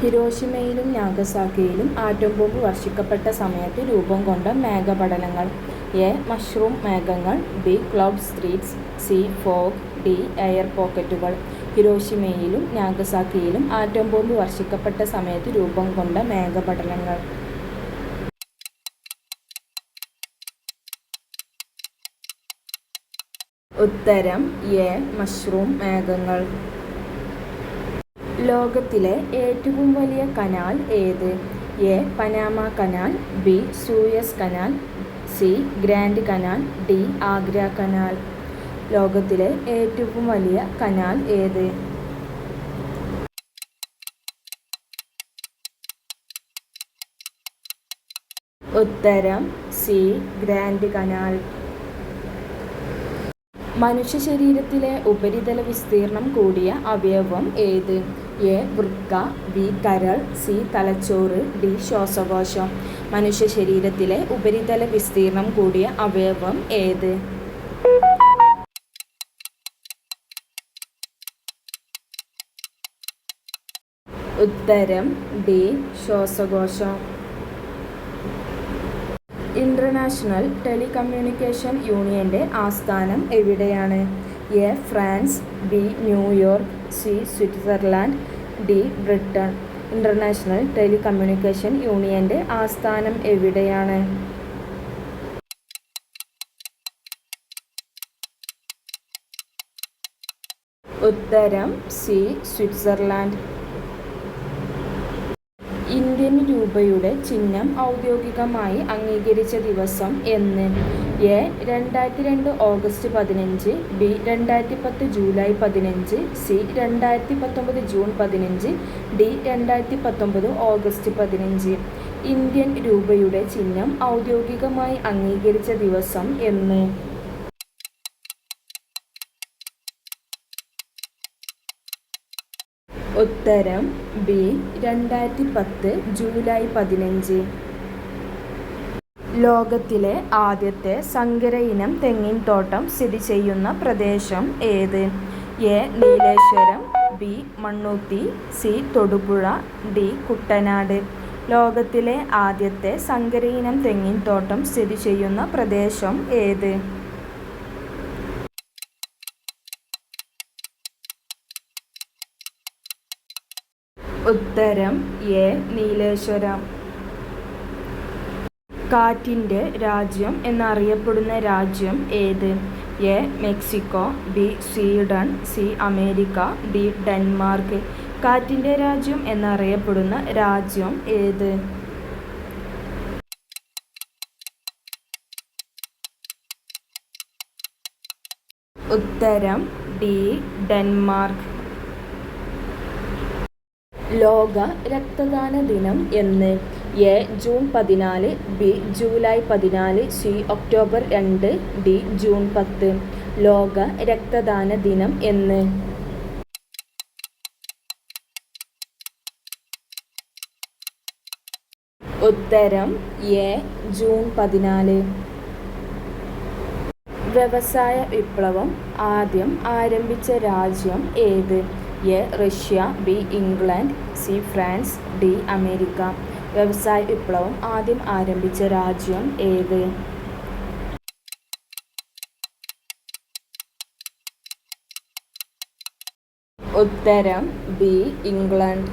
ഹിരോഷിമയിലും നാഗസാക്കിയിലും atom bomb വർഷിക്കപ്പെട്ട സമയത്ത് രൂപം കൊണ്ട മേഘപടലങ്ങൾ. എ. മഷ്റൂം മേഘങ്ങൾ. B. Cloud streets. C. Fog. D. Air പോക്കറ്റുകൾ. ഹിരോഷിമയിലും നാഗസാക്കിയിലും ആറ്റം ബോംബ് വർഷിക്കപ്പെട്ട സമയത്ത് രൂപം കൊണ്ട മേഘപടലങ്ങൾ. ഉത്തരം എ. മഷ്റൂം മേഘങ്ങൾ. ലോകത്തിലെ ഏറ്റവും വലിയ കനാൽ ഏത്? A. Panama canal. B. Suez canal. C. Grand canal. D. Agra canal. ലോകത്തിലെ ഏറ്റവും വലിയ കനാൽ ഏത്? ഉത്തരം സി. Grand canal. മനുഷ്യ ശരീരത്തിലെ ഉപരിതല വിസ്തീർണം കൂടിയ അവയവം ഏത്? എ. വൃക്ക. ബി. കരൾ. സി. തലച്ചോറ്. ഡി. ശ്വാസകോശം. മനുഷ്യ ശരീരത്തിലെ ഉപരിതല വിസ്തീർണം കൂടിയ അവയവം ഏത്? ഉത്തരം ഡി. ശ്വാസകോശം. ഇന്റർനാഷണൽ ടെലികമ്മ്യൂണിക്കേഷൻ യൂണിയന്റെ ആസ്ഥാനം എവിടെയാണ്? A. France. B. New York. C. Switzerland. D. Britain. International telecommunication യൂണിയന്റെ ആസ്ഥാനം എവിടെയാണ്? ഉത്തരം സി. സ്വിറ്റ്സർലാൻഡ്. ഇന്ത്യൻ രൂപയുടെ ചിഹ്നം ഔദ്യോഗികമായി അംഗീകരിച്ച ദിവസം എന്ന്? A. 2002 August 15. B. 2010 July 15. C. 2019 June 15. D. 2019 August 15. Indian രൂപയുടെ ചിഹ്നം ഔദ്യോഗികമായി അംഗീകരിച്ച ദിവസം എന്ന്? ഉത്തരം ബി. 2010 ജൂലൈ 15. ലോകത്തിലെ ആദ്യത്തെ സങ്കര ഇനം തെങ്ങിൻ തോട്ടം സ്ഥിതി ചെയ്യുന്ന പ്രദേശം ഏത്? A. Nileshwaram. B. Mannuthy. C. Thodupuzha. D. Kuttanad. ലോകത്തിലെ ആദ്യത്തെ സങ്കര ഇനം തെങ്ങിൻ തോട്ടം സ്ഥിതി ചെയ്യുന്ന പ്രദേശം ഏത്? ഉത്തരം എ. നീലേശ്വരം. കാറ്റിൻ്റെ രാജ്യം എന്നറിയപ്പെടുന്ന രാജ്യം ഏത്? A. Mexico. B. Sweden. C. America. D. Denmark. കാറ്റിൻ്റെ രാജ്യം എന്നറിയപ്പെടുന്ന രാജ്യം ഏത്? ഉത്തരം ഡി. ഡെൻമാർക്ക്. ലോക രക്തദാന ദിനം എന്ന്? A. June 14. B. July 14. C. October 2. D. June 10. ലോക രക്തദാന ദിനം എന്ന്? ഉത്തരം എ. ജൂൺ 14. വ്യവസായ വിപ്ലവം ആദ്യം ആരംഭിച്ച രാജ്യം ഏത്? A. Russia. B. England. C. France. D. America. വ്യവസായ വിപ്ലവം ആദ്യം ആരംഭിച്ച രാജ്യം ഏത്? ഉത്തരം ബി. ഇംഗ്ലണ്ട്.